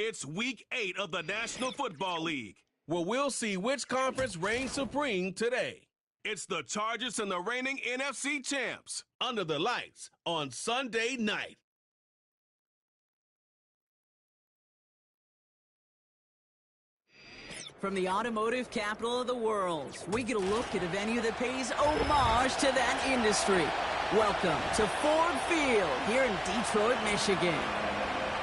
It's Week 8 of the National Football League. Well, we'll see which conference reigns supreme today. It's the Chargers and the reigning NFC champs. Under the lights on Sunday night. From the automotive capital of the world, we get a look at a venue that pays homage to that industry. Welcome to Ford Field here in Detroit, Michigan.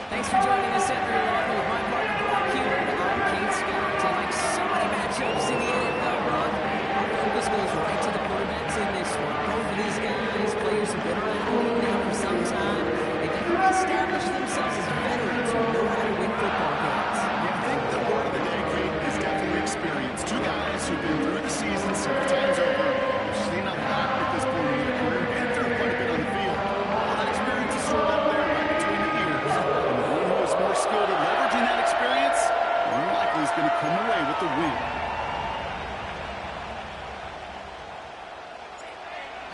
Thanks for joining us, everyone. With my partner, Brock Huber, I'm Kate Scott. And like so many matchups in the NFL, Brock, our focus goes right to the quarterbacks in this one. Both of these guys, players have been around the league now for some time. They definitely established themselves as veterans who know how to win football games. Yeah, I think the word of the day, Kate, is definitely experience. Two guys who've been through the season several times over, seen a lot at this point in their career, and through quite a bit on the field. All that experience is stored up there right between the ears. And the one who is more skilled at leveraging that experience, more likely is going to come away with the win.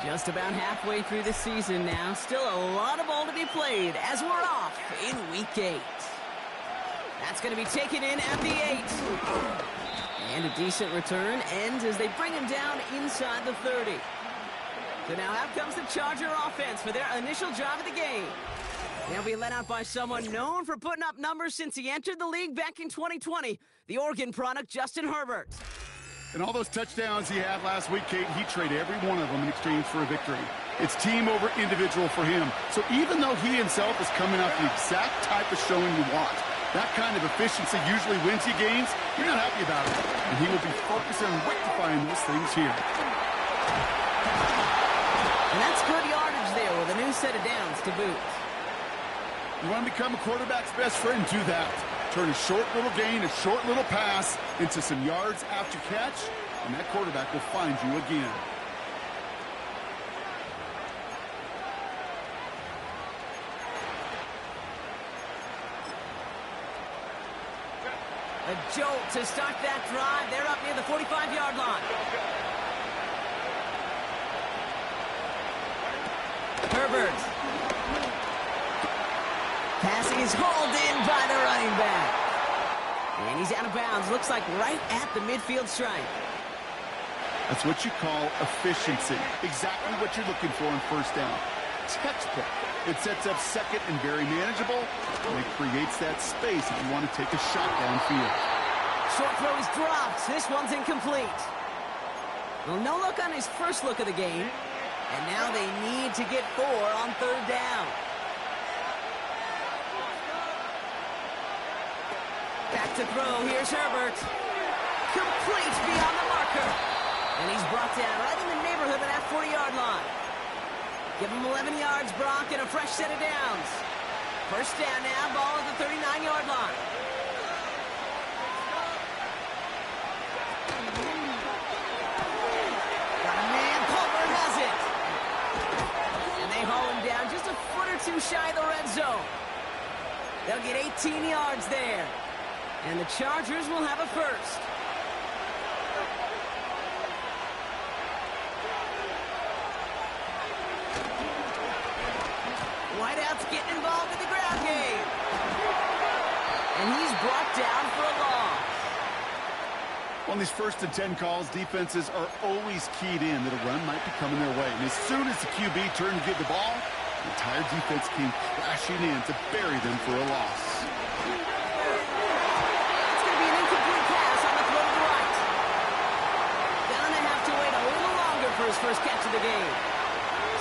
Just about halfway through the season now. Still a lot of ball to be played as we're off in Week 8. That's going to be taken in at the 8. And a decent return ends as they bring him down inside the 30. So now out comes the Charger offense for their initial drive of the game. They'll be led out by someone known for putting up numbers since he entered the league back in 2020, the Oregon product, Justin Herbert. And all those touchdowns he had last week, Kate, he traded every one of them in exchange for a victory. It's team over individual for him. So even though he himself is coming off the exact type of showing you want, that kind of efficiency usually wins you games, you're not happy about it. And he will be focusing on rectifying those things here. And that's good yardage there with a new set of downs to boot. You want to become a quarterback's best friend, do that. Turn a short little gain, a short little pass into some yards after catch, and that quarterback will find you again. A jolt to start that drive. They're up near the 45-yard line. Herbert. Passing is hauled in by the running back. And he's out of bounds. Looks like right at the midfield stripe. That's what you call efficiency. Exactly what you're looking for on first down. Textbook. It sets up second and very manageable, and it creates that space if you want to take a shot downfield. Short throw is dropped. This one's incomplete. Well, no look on his first look of the game. And now they need to get 4 on third down. Back to throw. Here's Herbert. Complete beyond the marker. And he's brought down right in the neighborhood of that 40-yard line. Give him 11 yards, Brock, and a fresh set of downs. First down now, ball at the 39-yard line. Got a man, Palmer has it. And they haul him down just a foot or two shy of the red zone. They'll get 18 yards there. And the Chargers will have a first. Whiteout's getting involved in the ground game. And he's brought down for a loss. On these 1st and 10 calls, defenses are always keyed in that a run might be coming their way. And as soon as the QB turned to give the ball, the entire defense came crashing in to bury them for a loss. His first catch of the game.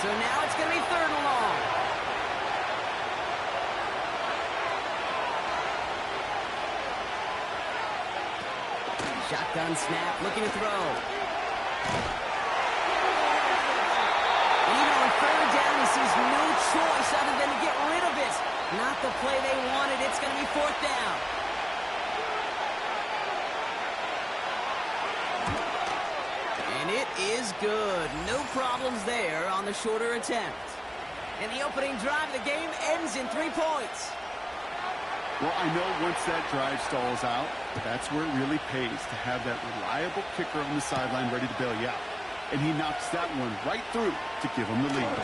So now it's going to be 3rd and long. Shotgun snap, looking to throw. Even on 3rd down, he sees no choice other than to get rid of it. Not the play they wanted. It's going to be 4th down. It is good. No problems there on the shorter attempt. And the opening drive of the game ends in 3 points. Well, I know once that drive stalls out, that's where it really pays to have that reliable kicker on the sideline ready to bail you out. And he knocks that one right through to give him the lead.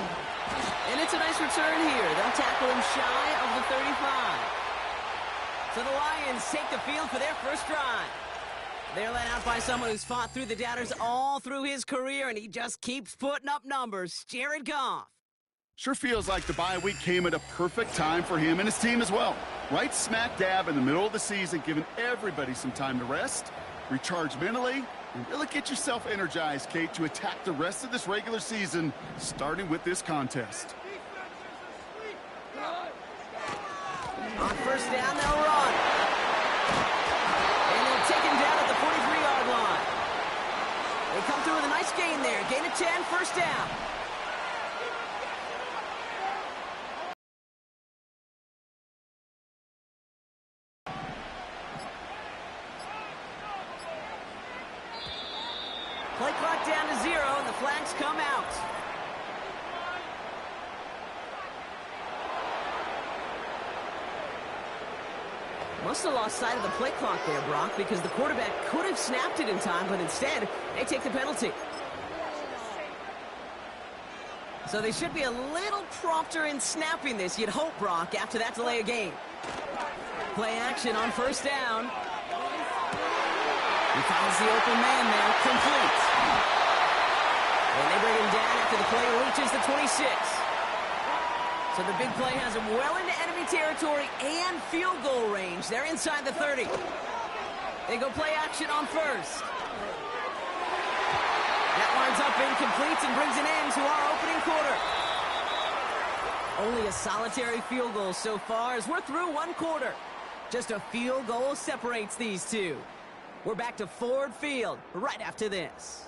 And it's a nice return here. They'll tackle him shy of the 35. So So the Lions take the field for their first drive. They're led out by someone who's fought through the doubters all through his career, and he just keeps putting up numbers. Jared Goff. Sure feels like the bye week came at a perfect time for him and his team as well. Right smack dab in the middle of the season, giving everybody some time to rest, recharge mentally, and really get yourself energized, Kate, to attack the rest of this regular season, starting with this contest. On first down, they'll run. And they'll take him down at the 43-yard line. They come through with a nice gain there. Gain of 10, first down. Play clock down to 0, and the flags come out. Must have lost sight of the play clock there, Brock, because the quarterback could have snapped it in time, but instead, they take the penalty. So they should be a little prompter in snapping this, you'd hope, Brock, after that delay of game. Play action on first down. He finds the open man there, complete. And they bring him down after the play reaches the 26. So the big play has him well into enemy territory and field goal range. They're inside the 30. They go play action on first. That winds up incomplete and brings an end to our opening quarter. Only a solitary field goal so far as we're through one quarter. Just a field goal separates these two. We're back to Ford Field right after this.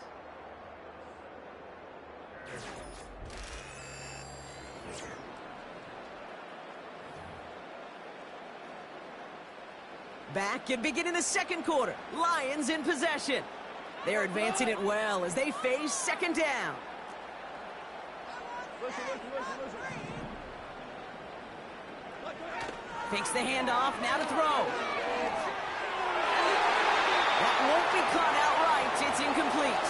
Back and beginning the second quarter. Lions in possession. They're advancing it well as they face second down. Takes the handoff, now to throw. That won't be caught outright. It's incomplete.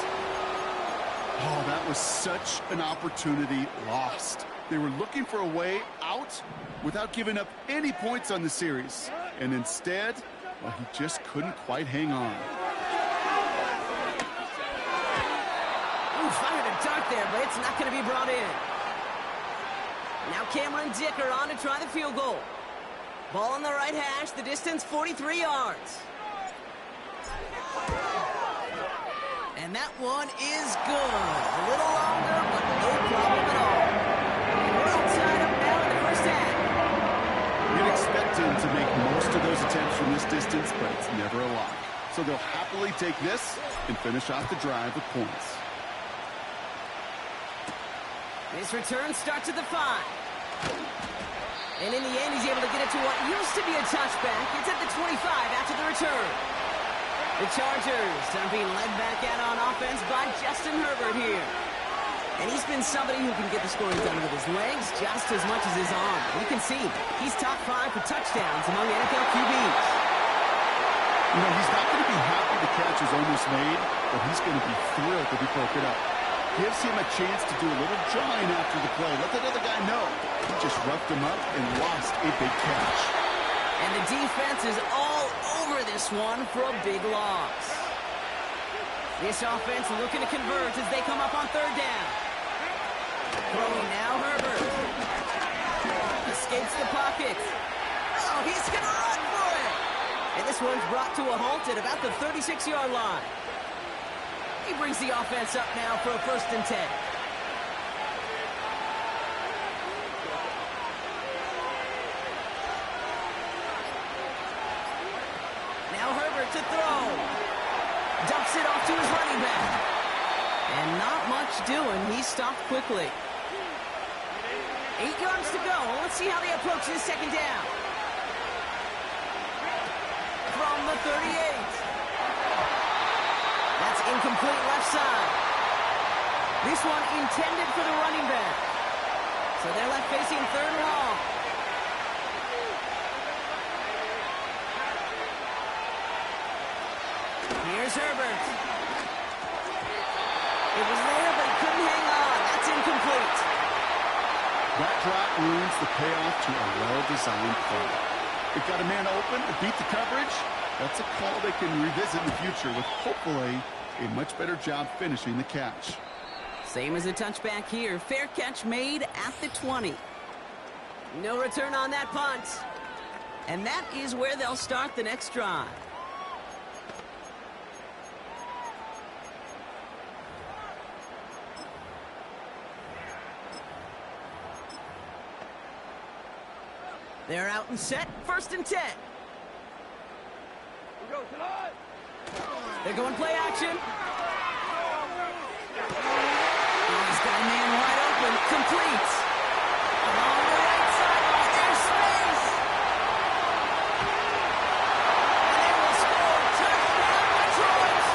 Oh, that was such an opportunity lost. They were looking for a way out without giving up any points on the series. And instead, well, he just couldn't quite hang on. Ooh, fired a dart there, but it's not going to be brought in. Now Cameron Dicker on to try the field goal. Ball on the right hash, the distance 43 yards. And that one is good. A little longer, but no problem at all. And we're all tied up now in the first half. You'd expect him to make most of those attempts from this distance, but it's never a lot. So they'll happily take this and finish off the drive with points. This return starts at the 5. And in the end, he's able to get it to what used to be a touchback. It's at the 25 after the return. The Chargers are being led back out on offense by Justin Herbert here. And he's been somebody who can get the scoring done with his legs just as much as his arm. You can see he's top 5 for touchdowns among NFL QBs. You know, he's not going to be happy the catch is almost made, but he's going to be thrilled to be broken up. Gives him a chance to do a little jawing after the play. Let that other guy know. He just roughed him up and lost a big catch. And the defense is all over this one for a big loss. This offense looking to convert as they come up on third down. Throwing now, Herbert. Escapes the pocket. Oh, he's going to run for it. And this one's brought to a halt at about the 36-yard line. He brings the offense up now for a 1st and 10. Now Herbert to throw. Dumps it off to his running back. And not much doing. He stopped quickly. 8 yards to go. Let's see how they approach this second down. From the 38. That's incomplete left side. This one intended for the running back. So they're left facing 3rd and long. Here's Herbert. It was there, but he couldn't hang on. That's incomplete. That drop ruins the payoff to a well-designed play. They've got a man open to beat the coverage. That's a call they can revisit in the future with hopefully a much better job finishing the catch. Same as a touchback here. Fair catch made at the 20. No return on that punt. And that is where they'll start the next drive. They're out and set. 1st and 10. They're going play action. Oh, he's got a man wide open. Complete. Along the right sideline. There's space. And they will score. Touchdown, Detroit.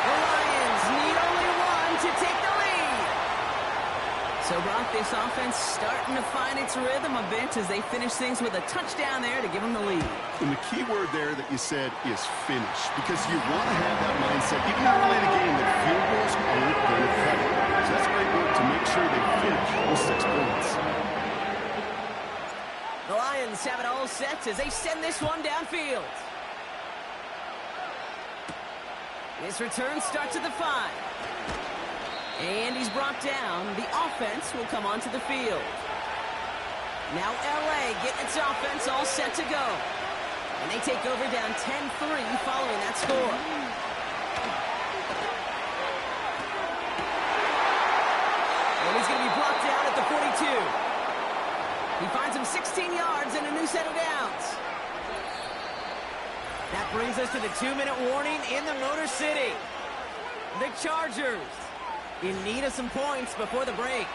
The Lions need only one to take the lead. So, Brock, this offense starting to find its rhythm a bit as they finish things with a touchdown there to give them the lead. And the key word there that you said is finish, because you want to have that mindset, even early in the game, that field goals aren't going to cut it. So that's great work to make sure they finish those 6 points. The Lions have it all set as they send this one downfield. This return starts at the 5. And he's brought down. The offense will come onto the field. Now LA getting its offense all set to go. And they take over down 10-3 following that score. And he's going to be blocked down at the 42. He finds him 16 yards and a new set of downs. That brings us to the 2-minute warning in the Motor City. The Chargers in need of some points before the break.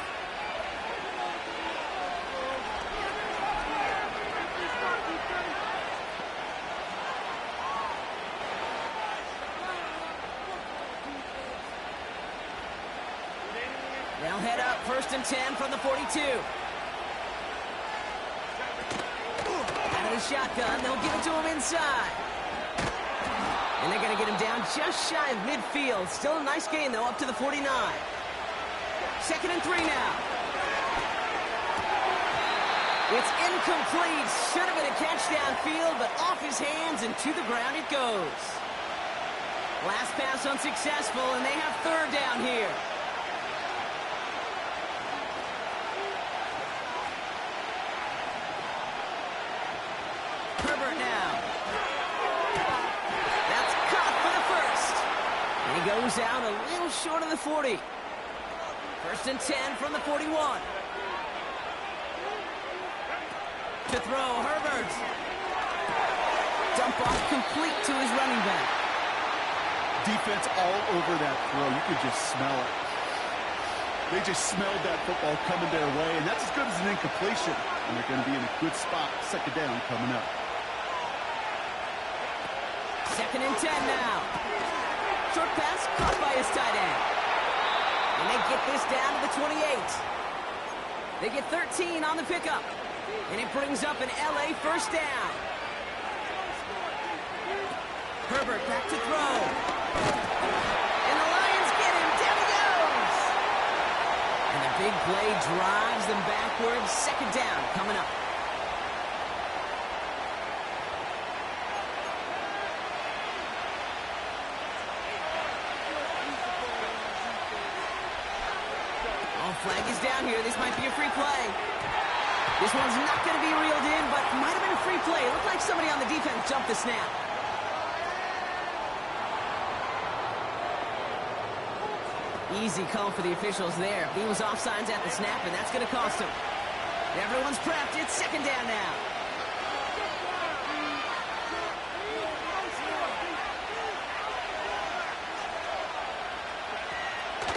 They'll head up 1st and 10 from the 42. Out of the shotgun, they'll give it to him inside. And they're going to get him down just shy of midfield. Still a nice gain, though, up to the 49. 2nd and 3 now. It's incomplete. Should have been a catch downfield, but off his hands and to the ground it goes. Last pass unsuccessful, and they have 3rd down here. Herbert now. That's caught for the 1st. And he goes out a little short of the 40. 1st and 10 from the 41. To throw, Herbert. Dump off complete to his running back. Defense all over that throw. You could just smell it. They just smelled that football coming their way, and that's as good as an incompletion. And they're going to be in a good spot. 2nd down coming up. 2nd and 10 now. Short pass caught by his tight end. And they get this down to the 28. They get 13 on the pickup. And it brings up an LA 1st down. Herbert back to throw. And the Lions get him. Down he goes. And the big play drives them backwards. 2nd down coming up. Flag is down here. This might be a free play. This one's not going to be reeled in, but might have been a free play. It looked like somebody on the defense jumped the snap. Easy call for the officials there. He was offsides at the snap, and that's going to cost him. Everyone's prepped. It's 2nd down now.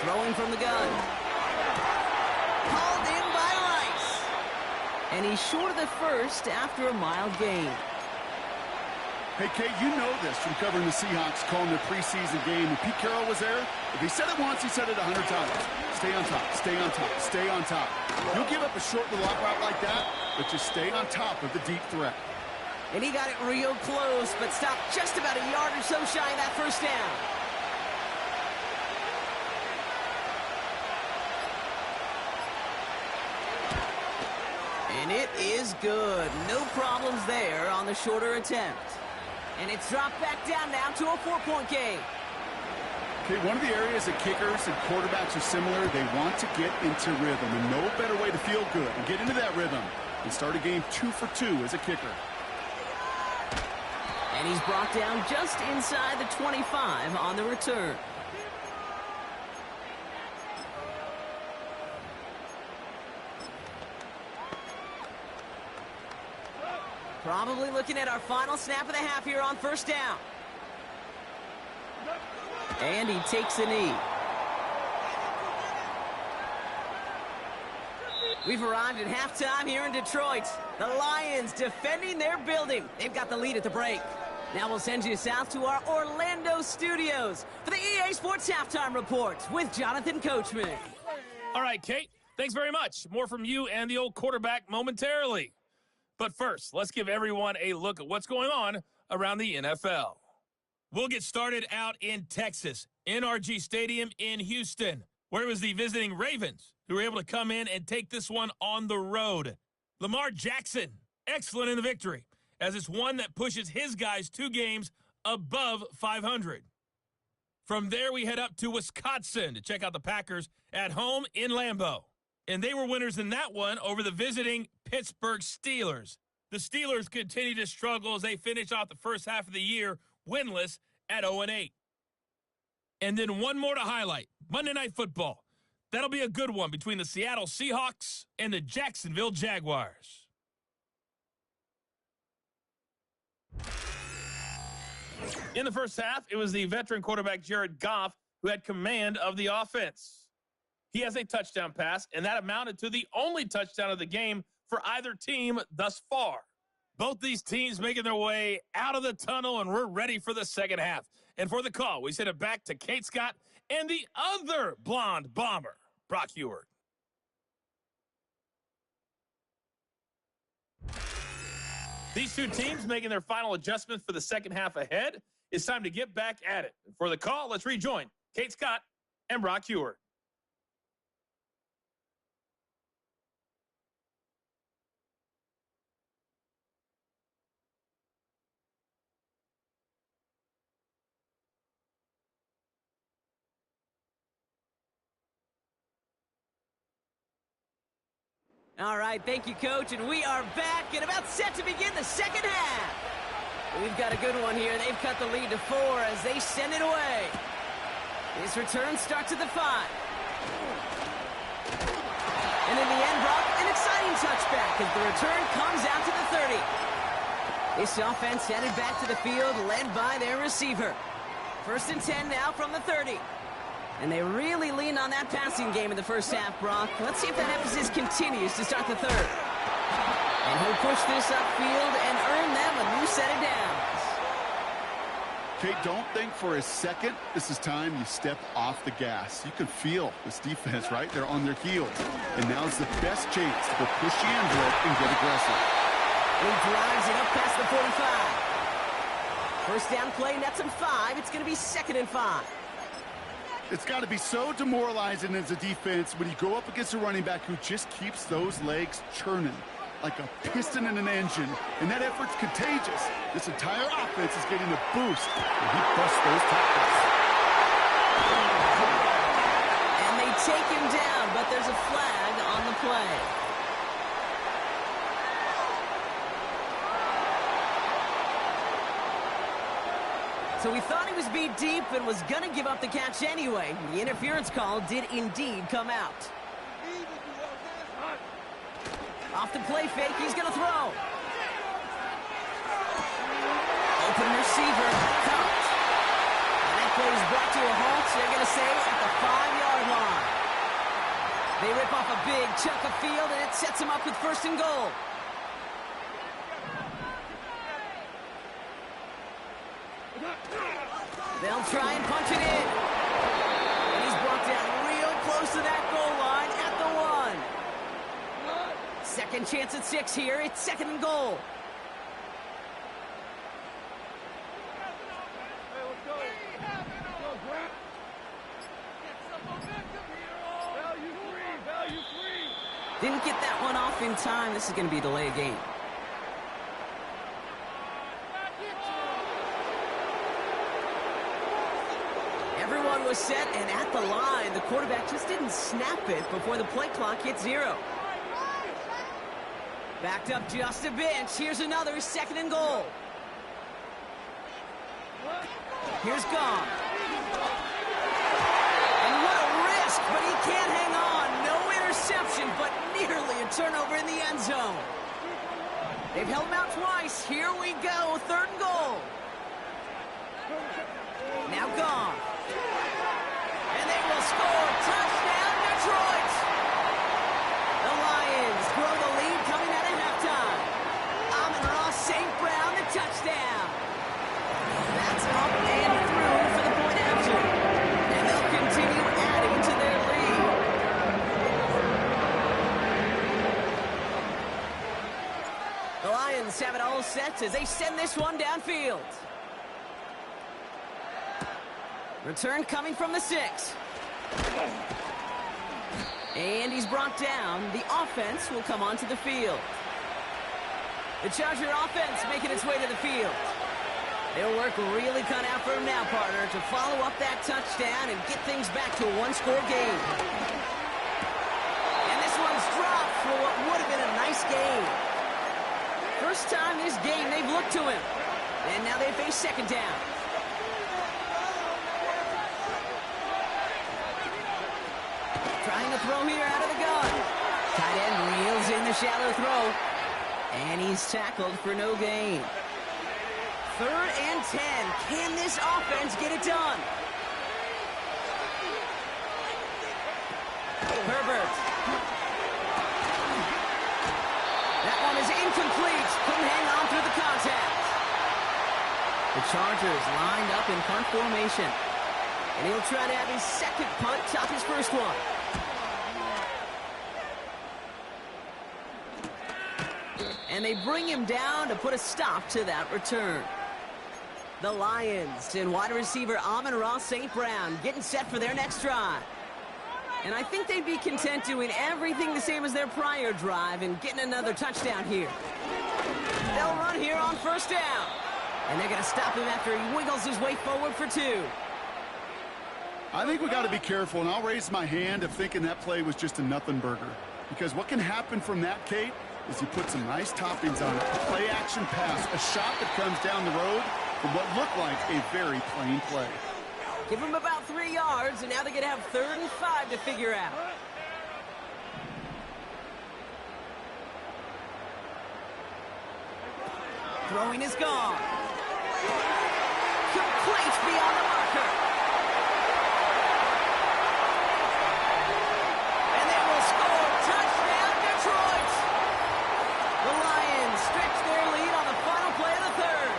Throwing from the gun. Hauled in by Rice. And he's short of the 1st after a mild gain. Hey, Kate, you know this from covering the Seahawks, calling their preseason game. When Pete Carroll was there, if he said it once, he said it 100 times. Stay on top, stay on top, stay on top. You'll give up a short little out route like that, but just stay on top of the deep threat. And he got it real close, but stopped just about a yard or so shy of that 1st down. And And it is good. No problems there on the shorter attempt. And it's dropped back down now to a 4-point game. Okay, one of the areas that kickers and quarterbacks are similar, they want to get into rhythm. And no better way to feel good and get into that rhythm than start a game 2 for 2 as a kicker. And he's brought down just inside the 25 on the return. Probably looking at our final snap of the half here on first down. And he takes a knee. We've arrived at halftime here in Detroit. The Lions defending their building. They've got the lead at the break. Now we'll send you south to our Orlando studios for the EA Sports Halftime Report with Jonathan Coachman. All right, Kate, thanks very much. More from you and the old quarterback momentarily. But first, let's give everyone a look at what's going on around the NFL. We'll get started out in Texas, NRG Stadium in Houston, where it was the visiting Ravens who were able to come in and take this one on the road. Lamar Jackson, excellent in the victory, as it's one that pushes his guys 2 games above 500. From there, we head up to Wisconsin to check out the Packers at home in Lambeau. And they were winners in that one over the visiting Pittsburgh Steelers. The Steelers continue to struggle as they finish off the first half of the year winless at 0-8. And then one more to highlight, Monday Night Football. That'll be a good one between the Seattle Seahawks and the Jacksonville Jaguars. In the first half, it was the veteran quarterback Jared Goff who had command of the offense. He has a touchdown pass, and that amounted to the only touchdown of the game for either team thus far. Both these teams making their way out of the tunnel, and we're ready for the second half. And for the call, we send it back to Kate Scott and the other blonde bomber, Brock Heward. These two teams making their final adjustments for the second half ahead. It's time to get back at it. And for the call, let's rejoin Kate Scott and Brock Heward. All right, thank you, Coach, and we are back and about set to begin the second half. We've got a good one here. They've cut the lead to 4 as they send it away. This return starts at the 5. And in the end, Brock, an exciting touchback as the return comes out to the 30. This offense headed back to the field, led by their receiver. 1st and 10 now from the 30. And they really leaned on that passing game in the first half, Brock. Let's see if that emphasis continues to start the third. And he'll push this upfield and earn them a new set of downs. Kate, don't think for a second this is time you step off the gas. You can feel this defense, right? They're on their heels. And now's the best chance to go push the envelope and get aggressive. He drives it up past the 45. First down play, nets him 5. It's going to be 2nd and 5. It's got to be so demoralizing as a defense when you go up against a running back who just keeps those legs churning like a piston in an engine, and that effort's contagious. This entire offense is getting a boost, and he busts those tackles. And they take him down, but there's a flag on the play. So we thought he was beat deep and was going to give up the catch anyway. The interference call did indeed come out. Off the play fake, he's going to throw. Open receiver, caught. And that play is brought to a halt, so they're going to say at the 5-yard line. They rip off a big chunk of field, and it sets them up with 1st and goal. They'll try and punch it in. And he's brought down real close to that goal line at the 1. Second chance at 6 here. It's 2nd and goal. Didn't get that one off in time. This is going to be a delay game. Everyone was set and at the line. The quarterback just didn't snap it before the play clock hit 0. Backed up just a bit. Here's another 2nd and goal. Here's Goff. And what a risk, but he can't hang on. No interception, but nearly a turnover in the end zone. They've held him out twice. Here we go, 3rd and goal. Now Goff. And they will score. Touchdown, Detroit. The Lions grow the lead coming out of halftime. Amon-Ra St. Brown, the touchdown. That's up and through for the point after. And they'll continue adding to their lead. The Lions have it all set as they send this one downfield. Return coming from the 6. And he's brought down. The offense will come onto the field. The Charger offense making its way to the field. They'll work really cut out for him now, partner, to follow up that touchdown and get things back to a one-score game. And this one's dropped for what would have been a nice game. First time this game they've looked to him. And now they face 2nd down. Trying to throw here out of the gun. Tight end reels in the shallow throw. And he's tackled for no gain. 3rd and 10. Can this offense get it done? Herbert. That one is incomplete. Couldn't hang on through the contact. The Chargers lined up in punt formation. And he'll try to have his 2nd punt top his 1st one. And they bring him down to put a stop to that return. The Lions and wide receiver Amon-Ra St. Brown getting set for their next drive. And I think they'd be content doing everything the same as their prior drive and getting another touchdown here. They'll run here on 1st down. And they're going to stop him after he wiggles his way forward for 2. I think we got to be careful, and I'll raise my hand of thinking that play was just a nothing burger. Because what can happen from that, Kate, is he put some nice toppings on it. A play-action pass, a shot that comes down the road from what looked like a very plain play. Give him about 3 yards, and now they're going to have 3rd and 5 to figure out. Throwing is gone. Complete beyond the marker. And they will score. Touchdown, Detroit. The Lions stretch their lead on the final play of the 3rd.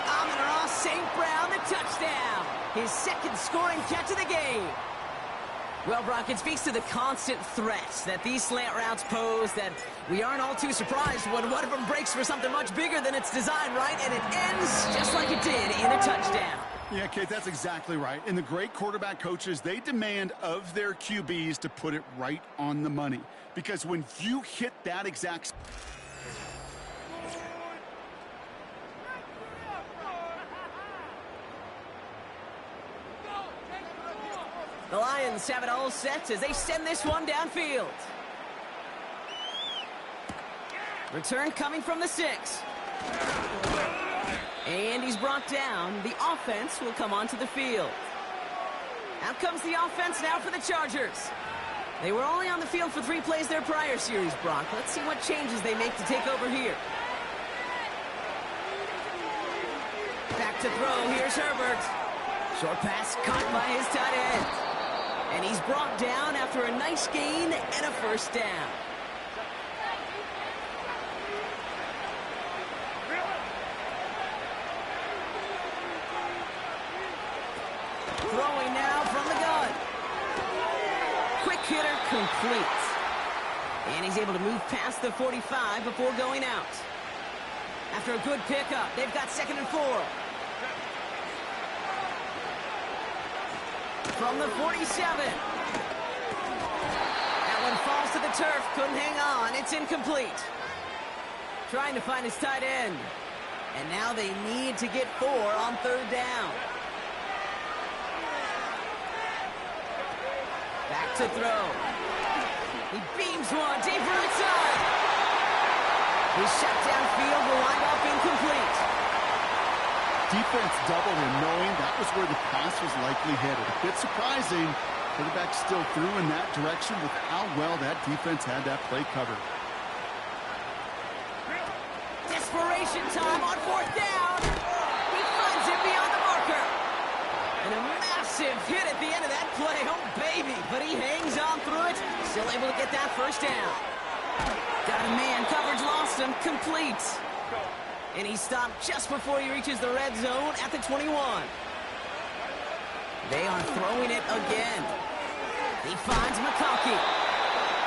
Amon-Ra St. Brown, the touchdown. His 2nd scoring catch of the game. Well, Brock, it speaks to the constant threats that these slant routes pose that we aren't all too surprised when one of them breaks for something much bigger than its design, right? And it ends just like it did in a touchdown. Yeah, Kate, that's exactly right. And the great quarterback coaches, they demand of their QBs to put it right on the money. Because when you hit that exact... The Lions have it all set as they send this one downfield. Return coming from the 6. And he's brought down. The offense will come onto the field. Out comes the offense now for the Chargers. They were only on the field for 3 plays their prior series, Brock. Let's see what changes they make to take over here. Back to throw. Here's Herbert. Short pass caught by his tight end. And he's brought down after a nice gain and a 1st down. Throwing now from the gun. Quick hitter complete. And he's able to move past the 45 before going out. After a good pickup, they've got 2nd and 4. From the 47. That one falls to the turf. Couldn't hang on. It's incomplete. Trying to find his tight end. And now they need to get 4 on 3rd down. Back to throw. He beams one deeper inside. His shot downfield will wind up incomplete. Defense doubled him, knowing that was where the pass was likely headed. A bit surprising. Quarterback still threw in that direction with how well that defense had that play covered. Desperation time on 4th down. He finds it beyond the marker. And a massive hit at the end of that play. Oh, baby. But he hangs on through it. Still able to get that 1st down. Got a man. Coverage lost him. Complete. And he stopped just before he reaches the red zone at the 21. They are throwing it again. He finds McConkey.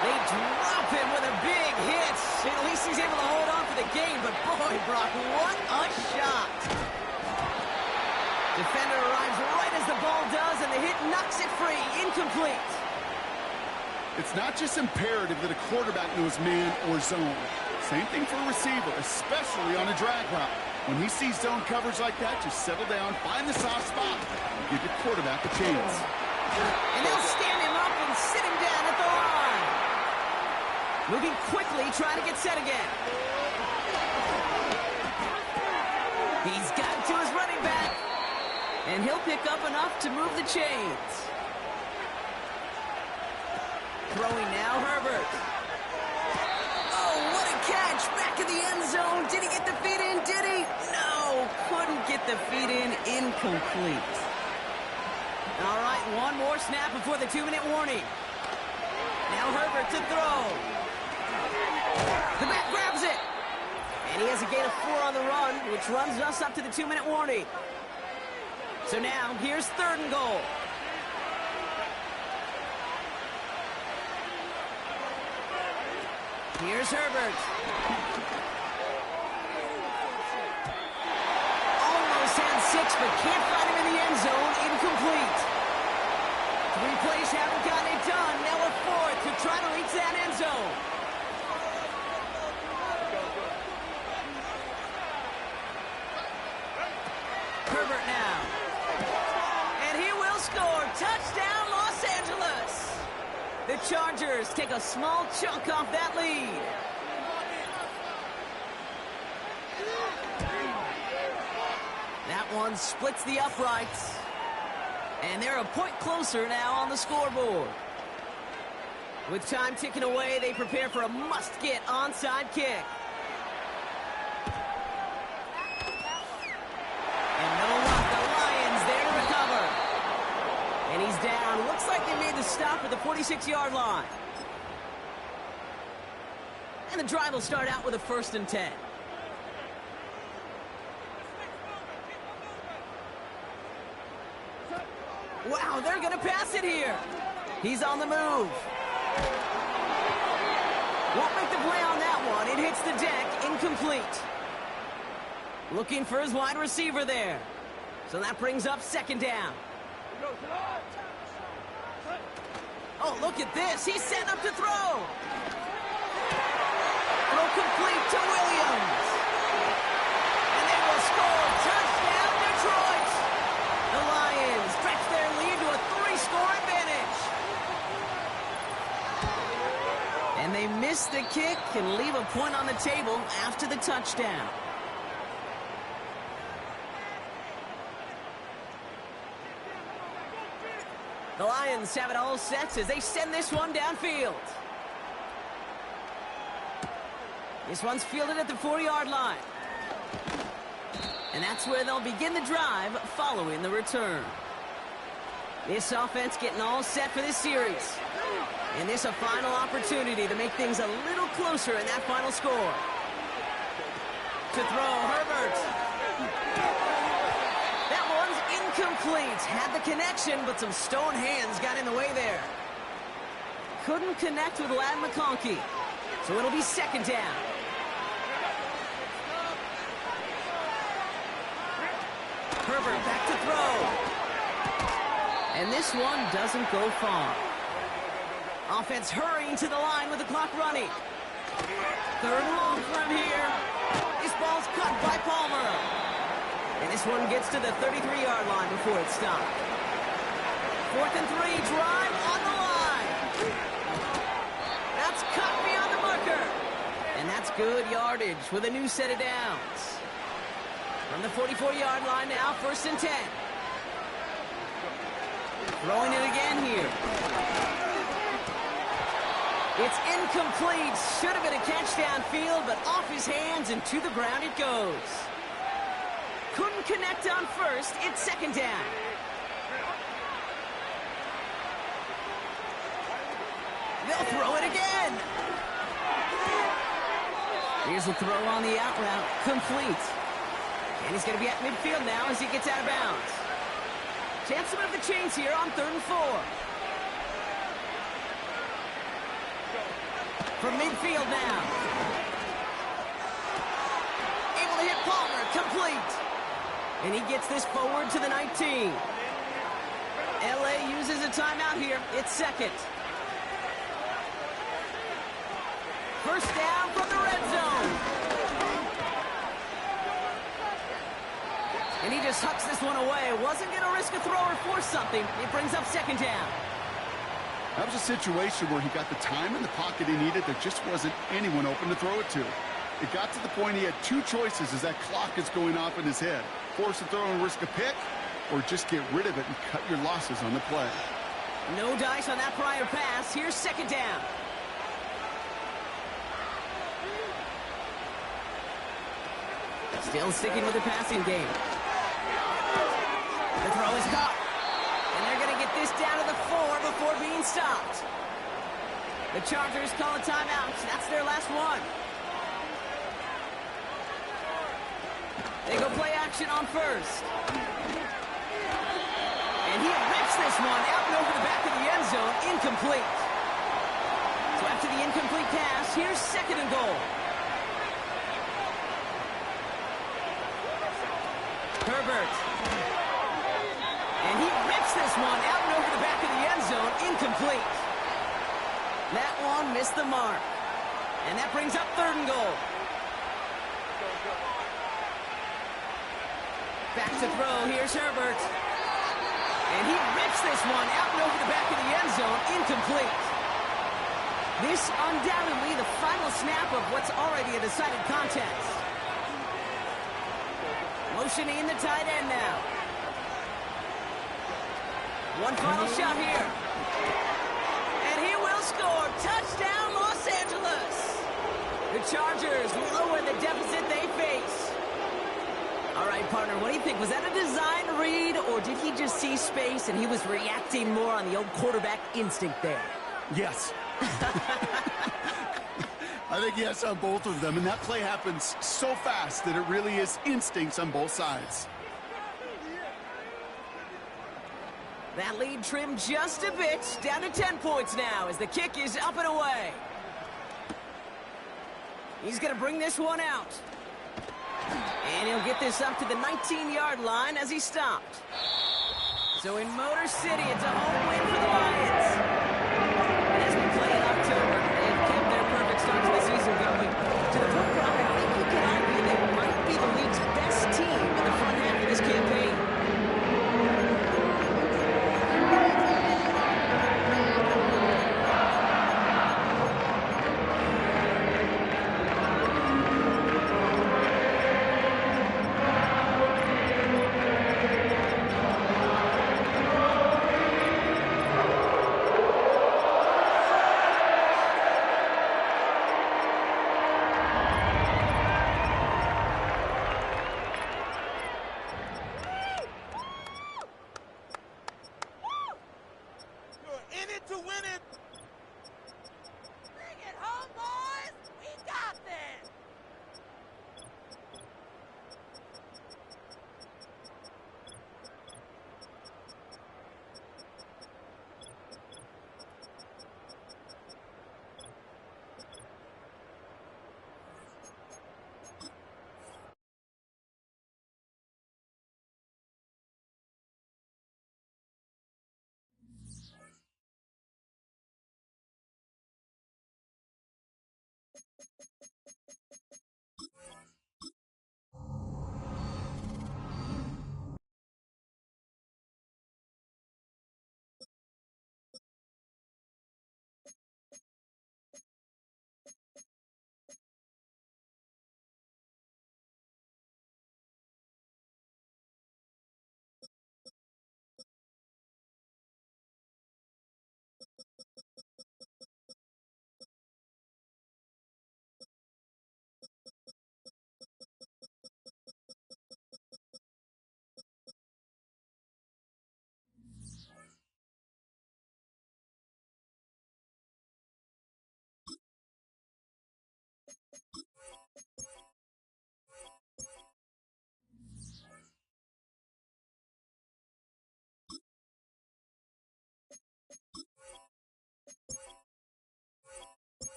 They drop him with a big hit. At least he's able to hold on for the game. But boy, Brock, what a shot. Defender arrives right as the ball does, and the hit knocks it free. Incomplete. It's not just imperative that a quarterback knows man or zone. Same thing for a receiver, especially on a drag route. When he sees zone coverage like that, just settle down, find the soft spot, and give your quarterback a chance. And they'll stand him up and sit him down at the line. Moving quickly, trying to get set again. He's got to his running back. And he'll pick up enough to move the chains. Throwing now, Herbert. Oh, what a catch. Back in the end zone. Did he get the feet in? Did he? No, couldn't get the feet in. Incomplete. All right, one more snap before the 2-minute warning. Now Herbert to throw. The back grabs it. And he has a gain of 4 on the run, which runs us up to the 2-minute warning. So now, here's 3rd and goal. Here's Herbert. Almost had 6, but can't find him in the end zone. Incomplete. 3 plays haven't gotten it done. Now a 4th to try to reach that end zone. Herbert now. And he will score. Touchdown, Los Angeles. The Chargers take a small chunk off that lead. That one splits the uprights. And they're a point closer now on the scoreboard. With time ticking away, they prepare for a must-get onside kick. And no luck, the Lions there to recover. And he's down. Looks like they made the stop at the 46-yard line. And the drive will start out with a 1st and 10. Wow, they're going to pass it here. He's on the move. Won't make the play on that one. It hits the deck. Incomplete. Looking for his wide receiver there. So that brings up 2nd down. Oh, look at this. He's set up to throw. Throw complete to Williams. And they will score. Touchdown, Detroit. The Lions stretch their lead to a 3-score advantage. And they miss the kick and leave a point on the table after the touchdown. The Lions have it all set as they send this one downfield. This one's fielded at the 4-yard line. And that's where they'll begin the drive following the return. This offense getting all set for this series. And this a final opportunity to make things a little closer in that final score. To throw, Herbert. That one's incomplete. Had the connection, but some stone hands got in the way there. Couldn't connect with Lad McConkey. So it'll be 2nd down. Herbert back to throw. And this one doesn't go far. Offense hurrying to the line with the clock running. Third and long for him here. This ball's cut by Palmer. And this one gets to the 33-yard line before it's stopped. 4th and 3, drive on the line. That's cut beyond the marker. And that's good yardage with a new set of downs. From the 44-yard line now, 1st and 10. Throwing it again here. It's incomplete. Should have been a catch downfield, but off his hands and to the ground it goes. Couldn't connect on first. It's 2nd down. They'll throw it again. Here's the throw on the out route. Complete. And he's going to be at midfield now as he gets out of bounds. Chance to move the chains here on 3rd and 4. From midfield now. Able to hit Palmer. Complete. And he gets this forward to the 19. LA uses a timeout here. It's 2nd. 1st down from the red zone. And he just hucks this one away. Wasn't going to risk a throw or force something. It brings up 2nd down. That was a situation where he got the time in the pocket he needed. There just wasn't anyone open to throw it to. It got to the point he had 2 choices as that clock is going off in his head. Force a throw and risk a pick, or just get rid of it and cut your losses on the play. No dice on that prior pass. Here's 2nd down. Still sticking with the passing game. The throw is caught. And they're going to get this down to the 4 before being stopped. The Chargers call a timeout. That's their last one. They go play action on 1st. And he rips this one out and over the back of the end zone. Incomplete. So after the incomplete pass, here's 2nd and goal. Herbert. And he rips this one out and over the back of the end zone. Incomplete. That one missed the mark. And that brings up 3rd and goal. Back to throw. Here's Herbert. And he rips this one out and over the back of the end zone. Incomplete. This undoubtedly the final snap of what's already a decided contest. Motioning the tight end now. One final shot here. And he will score. Touchdown, Los Angeles. The Chargers lower the deficit they face. All right, partner, what do you think? Was that a design read, or did he just see space and he was reacting more on the old quarterback instinct there? Yes. I think yes on both of them, and that play happens so fast that it really is instincts on both sides. That lead trimmed just a bit, down to 10 points now as the kick is up and away. He's going to bring this one out. And he'll get this up to the 19-yard line as he stopped. So in Motor City, it's a home win for the Lions.